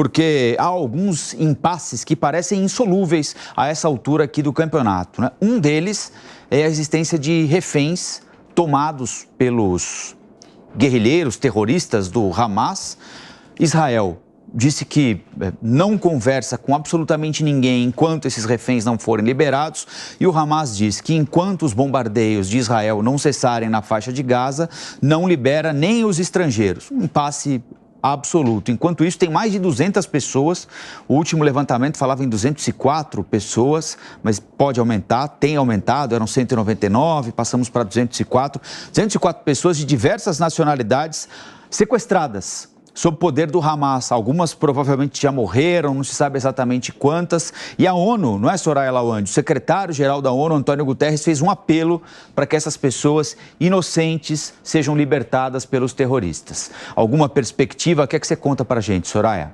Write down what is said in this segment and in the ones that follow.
porque há alguns impasses que parecem insolúveis a essa altura aqui do campeonato, né? Um deles é a existência de reféns tomados pelos guerrilheiros terroristas do Hamas. Israel disse que não conversa com absolutamente ninguém enquanto esses reféns não forem liberados. E o Hamas diz que enquanto os bombardeios de Israel não cessarem na faixa de Gaza, não libera nem os estrangeiros. Um impasse absoluto. Enquanto isso, tem mais de 200 pessoas. O último levantamento falava em 204 pessoas, mas pode aumentar, tem aumentado, eram 199, passamos para 204. 204 pessoas de diversas nacionalidades sequestradas sob o poder do Hamas. Algumas provavelmente já morreram, não se sabe exatamente quantas. E a ONU, não é, Soraya Lawande? O secretário-geral da ONU, Antônio Guterres, fez um apelo para que essas pessoas inocentes sejam libertadas pelos terroristas. Alguma perspectiva? O que é que você conta para a gente, Soraya?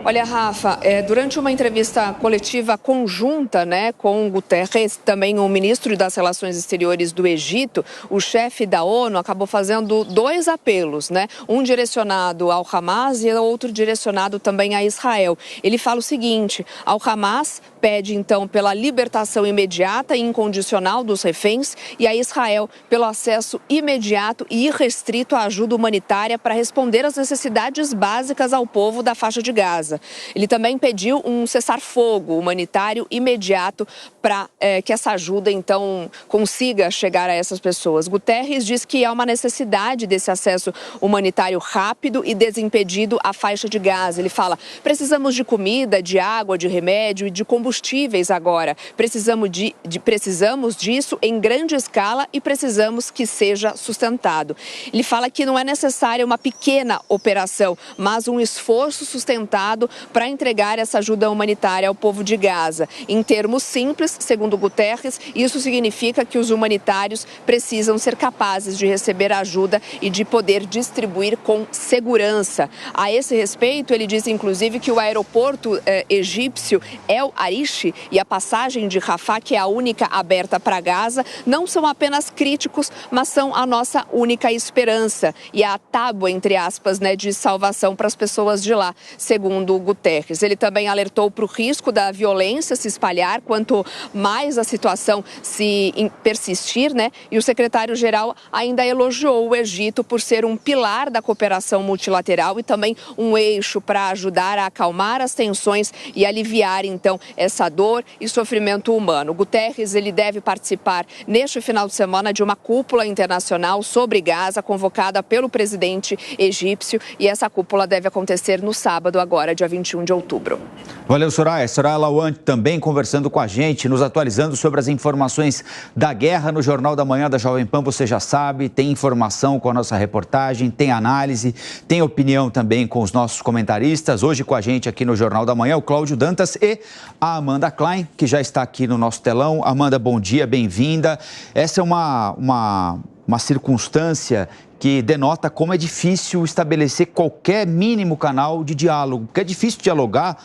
Olha, Rafa, durante uma entrevista coletiva conjunta, né, com Guterres, também o ministro das Relações Exteriores do Egito, o chefe da ONU acabou fazendo dois apelos, né? Um direcionado ao Hamas e outro direcionado também a Israel. Ele fala o seguinte: ao Hamas pede então pela libertação imediata e incondicional dos reféns, e a Israel pelo acesso imediato e irrestrito à ajuda humanitária para responder às necessidades básicas ao povo da faixa de Gaza. Ele também pediu um cessar-fogo humanitário imediato para que essa ajuda, então, consiga chegar a essas pessoas. Guterres diz que há uma necessidade desse acesso humanitário rápido e desimpedido à faixa de Gaza. Ele fala: precisamos de comida, de água, de remédio e de combustíveis agora. Precisamos disso em grande escala e precisamos que seja sustentado. Ele fala que não é necessária uma pequena operação, mas um esforço sustentado para entregar essa ajuda humanitária ao povo de Gaza. Em termos simples, segundo Guterres, isso significa que os humanitários precisam ser capazes de receber ajuda e de poder distribuir com segurança. A esse respeito, ele diz inclusive que o aeroporto egípcio El Arish e a passagem de Rafah, que é a única aberta para Gaza, não são apenas críticos, mas são a nossa única esperança e a tábua, entre aspas, né, de salvação para as pessoas de lá, segundo Guterres. Ele também alertou para o risco da violência se espalhar quanto mais a situação se persistir, né? E o secretário-geral ainda elogiou o Egito por ser um pilar da cooperação multilateral e também um eixo para ajudar a acalmar as tensões e aliviar, então, essa dor e sofrimento humano. Guterres, ele deve participar neste final de semana de uma cúpula internacional sobre Gaza, convocada pelo presidente egípcio, e essa cúpula deve acontecer no sábado agora, dia 21 de outubro. Valeu, Soraya. Soraya Lawande também conversando com a gente, nos atualizando sobre as informações da guerra no Jornal da Manhã da Jovem Pan. Você já sabe, tem informação com a nossa reportagem, tem análise, tem opinião também com os nossos comentaristas. Hoje com a gente aqui no Jornal da Manhã, o Cláudio Dantas e a Amanda Klein, que já está aqui no nosso telão. Amanda, bom dia, bem-vinda. Essa é uma circunstância que denota como é difícil estabelecer qualquer mínimo canal de diálogo, porque é difícil dialogar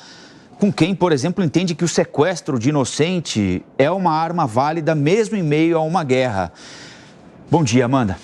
com quem, por exemplo, entende que o sequestro de inocente é uma arma válida mesmo em meio a uma guerra. Bom dia, Amanda.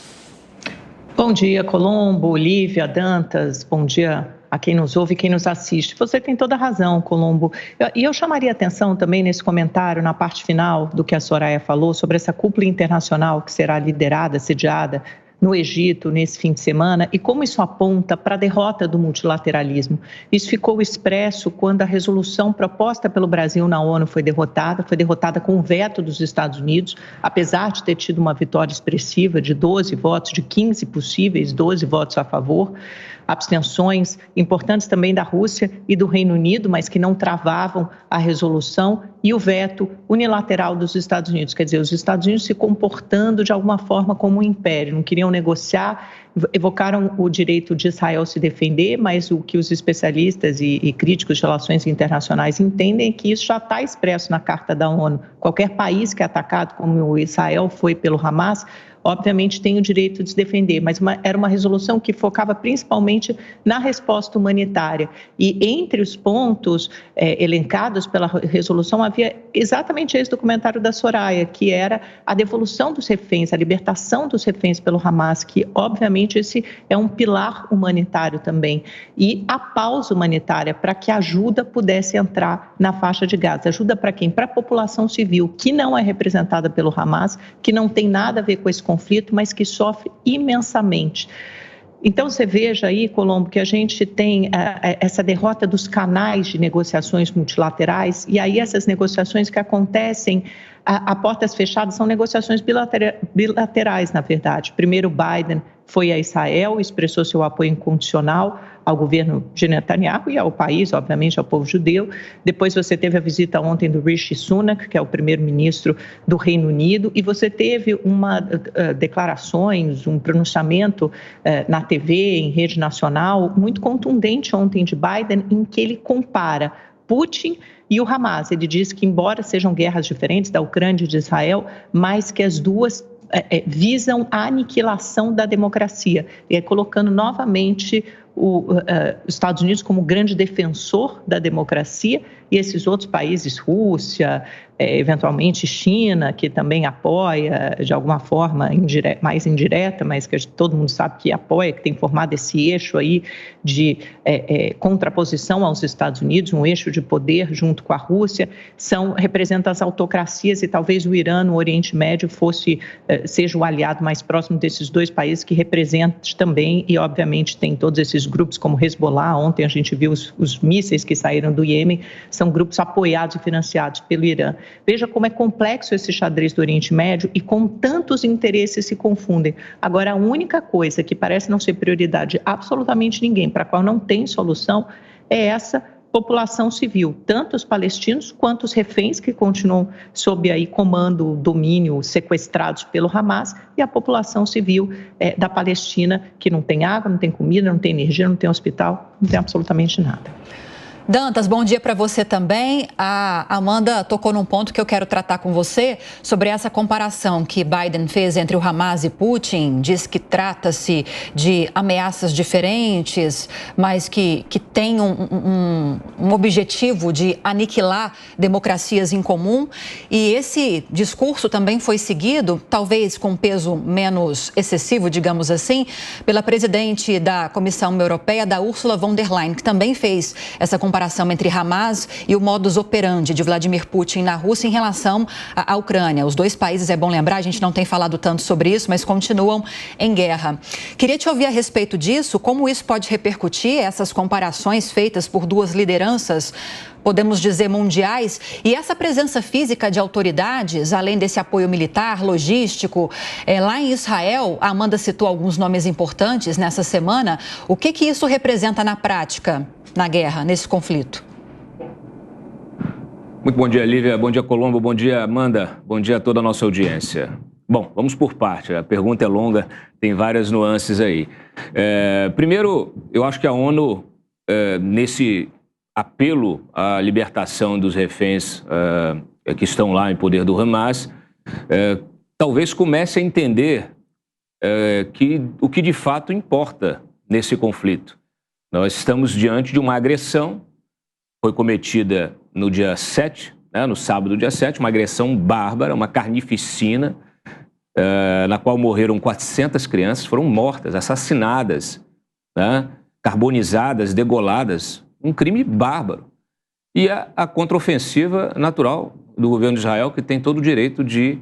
Bom dia, Colombo, Lívia, Dantas, bom dia a quem nos ouve e quem nos assiste. Você tem toda a razão, Colombo. E eu chamaria atenção também nesse comentário, na parte final do que a Soraya falou, sobre essa cúpula internacional que será liderada, sediada no Egito nesse fim de semana, e como isso aponta para a derrota do multilateralismo. Isso ficou expresso quando a resolução proposta pelo Brasil na ONU foi derrotada com o veto dos Estados Unidos, apesar de ter tido uma vitória expressiva de 12 votos, de 15 possíveis, 12 votos a favor. Abstenções importantes também da Rússia e do Reino Unido, mas que não travavam a resolução, e o veto unilateral dos Estados Unidos. Quer dizer, os Estados Unidos se comportando de alguma forma como um império, não queriam negociar, evocaram o direito de Israel se defender, mas o que os especialistas e críticos de relações internacionais entendem é que isso já está expresso na Carta da ONU. Qualquer país que é atacado, como o Israel foi pelo Hamas, obviamente tem o direito de se defender, mas era uma resolução que focava principalmente na resposta humanitária. E entre os pontos elencados pela resolução havia exatamente esse documentário da Soraya, que era a devolução dos reféns, a libertação dos reféns pelo Hamas, que obviamente esse é um pilar humanitário também. E a pausa humanitária para que a ajuda pudesse entrar na faixa de Gaza. Ajuda para quem? Para a população civil, que não é representada pelo Hamas, que não tem nada a ver com esse conflito, mas que sofre imensamente. Então, você veja aí, Colombo, que a gente tem essa derrota dos canais de negociações multilaterais, e aí essas negociações que acontecem a portas fechadas são negociações bilaterais, na verdade. Primeiro, Biden foi a Israel, expressou seu apoio incondicional ao governo de Netanyahu e ao país, obviamente, ao povo judeu. Depois você teve a visita ontem do Rishi Sunak, que é o primeiro-ministro do Reino Unido, e você teve declarações, um pronunciamento na TV, em rede nacional, muito contundente ontem de Biden, em que ele compara Putin e o Hamas. Ele diz que, embora sejam guerras diferentes da Ucrânia e de Israel, mas que as duas visam a aniquilação da democracia, colocando novamente os Estados Unidos como grande defensor da democracia e esses outros países, Rússia, eventualmente China, que também apoia de alguma forma mais indireta, mas que todo mundo sabe que apoia, que tem formado esse eixo aí de contraposição aos Estados Unidos, um eixo de poder junto com a Rússia, representam as autocracias e talvez o Irã no Oriente Médio seja o aliado mais próximo desses dois países que representa também, e obviamente tem todos esses grupos como Hezbollah. Ontem a gente viu os mísseis que saíram do Iêmen, são grupos apoiados e financiados pelo Irã. Veja como é complexo esse xadrez do Oriente Médio e como tantos interesses se confundem. Agora, a única coisa que parece não ser prioridade de absolutamente ninguém, para a qual não tem solução, é essa população civil, tanto os palestinos quanto os reféns que continuam sob aí comando, domínio, sequestrados pelo Hamas, e a população civil da Palestina, que não tem água, não tem comida, não tem energia, não tem hospital, não tem absolutamente nada. Dantas, bom dia para você também. A Amanda tocou num ponto que eu quero tratar com você sobre essa comparação que Biden fez entre o Hamas e Putin. Diz que trata-se de ameaças diferentes, mas que tem um objetivo de aniquilar democracias em comum. E esse discurso também foi seguido, talvez com peso menos excessivo, digamos assim, pela presidente da Comissão Europeia, da Ursula von der Leyen, que também fez essa comparação entre Hamas e o modus operandi de Vladimir Putin na Rússia em relação à Ucrânia. Os dois países, é bom lembrar, a gente não tem falado tanto sobre isso, mas continuam em guerra. Queria te ouvir a respeito disso, como isso pode repercutir, essas comparações feitas por duas lideranças, podemos dizer, mundiais, e essa presença física de autoridades, além desse apoio militar, logístico, lá em Israel, a Amanda citou alguns nomes importantes nessa semana. O que isso representa na prática, na guerra, nesse conflito? Muito bom dia, Lívia. Bom dia, Colombo. Bom dia, Amanda. Bom dia a toda a nossa audiência. Bom, vamos por parte. A pergunta é longa, tem várias nuances aí. Primeiro, eu acho que a ONU, nesse apelo à libertação dos reféns que estão lá em poder do Hamas, talvez comece a entender o que de fato importa nesse conflito. Nós estamos diante de uma agressão, foi cometida no dia 7, no sábado, dia 7, uma agressão bárbara, uma carnificina, na qual morreram 400 crianças, foram mortas, assassinadas, carbonizadas, degoladas, um crime bárbaro. E a contraofensiva natural do governo de Israel, que tem todo o direito de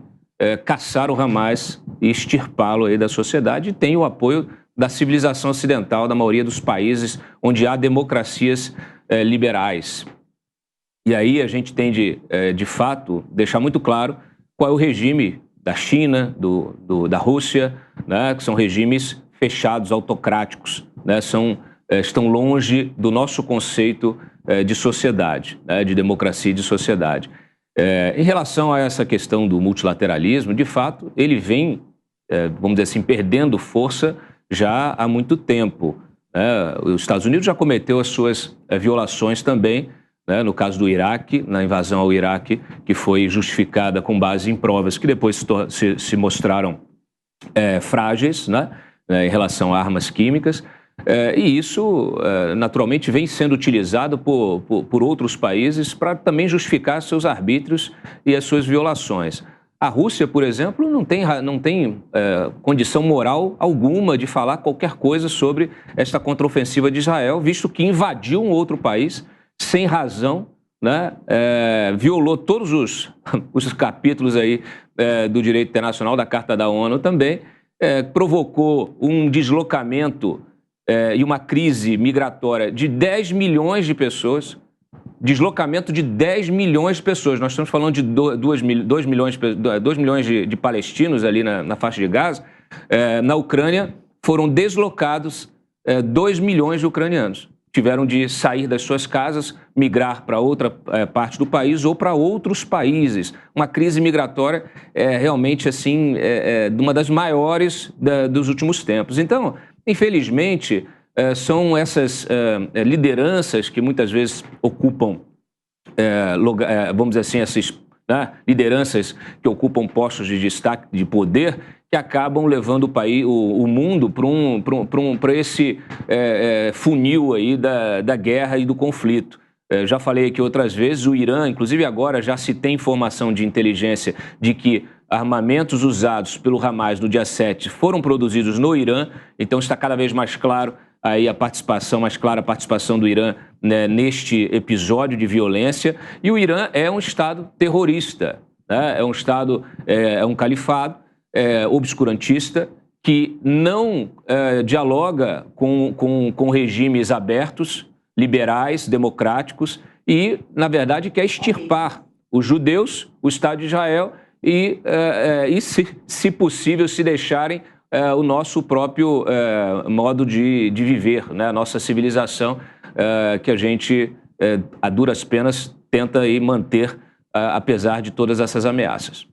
caçar o Hamas e extirpá-lo aí da sociedade, e tem o apoio da civilização ocidental, da maioria dos países onde há democracias liberais. E aí a gente tem de fato, deixar muito claro qual é o regime da China, da Rússia, que são regimes fechados, autocráticos, estão longe do nosso conceito de sociedade, de democracia e de sociedade. Em relação a essa questão do multilateralismo, de fato, ele vem, vamos dizer assim, perdendo força já há muito tempo. Os Estados Unidos já cometeu as suas violações também, no caso do Iraque, na invasão ao Iraque, que foi justificada com base em provas que depois se mostraram frágeis, né, em relação a armas químicas. E isso, naturalmente, vem sendo utilizado por outros países para também justificar seus arbítrios e as suas violações. A Rússia, por exemplo, não tem condição moral alguma de falar qualquer coisa sobre esta contraofensiva de Israel, visto que invadiu um outro país sem razão, né? Violou todos os capítulos aí, do direito internacional, da Carta da ONU também, provocou um deslocamento e uma crise migratória de 10 milhões de pessoas, deslocamento de 10 milhões de pessoas. Nós estamos falando de 2 milhões de palestinos ali na faixa de Gaza. Na Ucrânia foram deslocados 2 milhões de ucranianos. Tiveram de sair das suas casas, migrar para outra parte do país ou para outros países. Uma crise migratória realmente assim, uma das maiores dos últimos tempos. Então, infelizmente, são essas lideranças que muitas vezes ocupam, vamos dizer assim, essas lideranças que ocupam postos de destaque, de poder, que acabam levando o mundo para esse funil aí da guerra e do conflito. Já falei aqui outras vezes, o Irã, inclusive agora já se tem informação de inteligência de que armamentos usados pelo Hamas no dia 7 foram produzidos no Irã, então está cada vez mais claro aí mais clara a participação do Irã, né, neste episódio de violência. E o Irã é um Estado terrorista, né? É um Estado, um califado obscurantista que não dialoga com regimes abertos, liberais, democráticos e, na verdade, quer extirpar os judeus, o Estado de Israel e se possível, se deixarem o nosso próprio modo de viver, né? A nossa civilização que a gente, a duras penas, tenta aí manter, apesar de todas essas ameaças.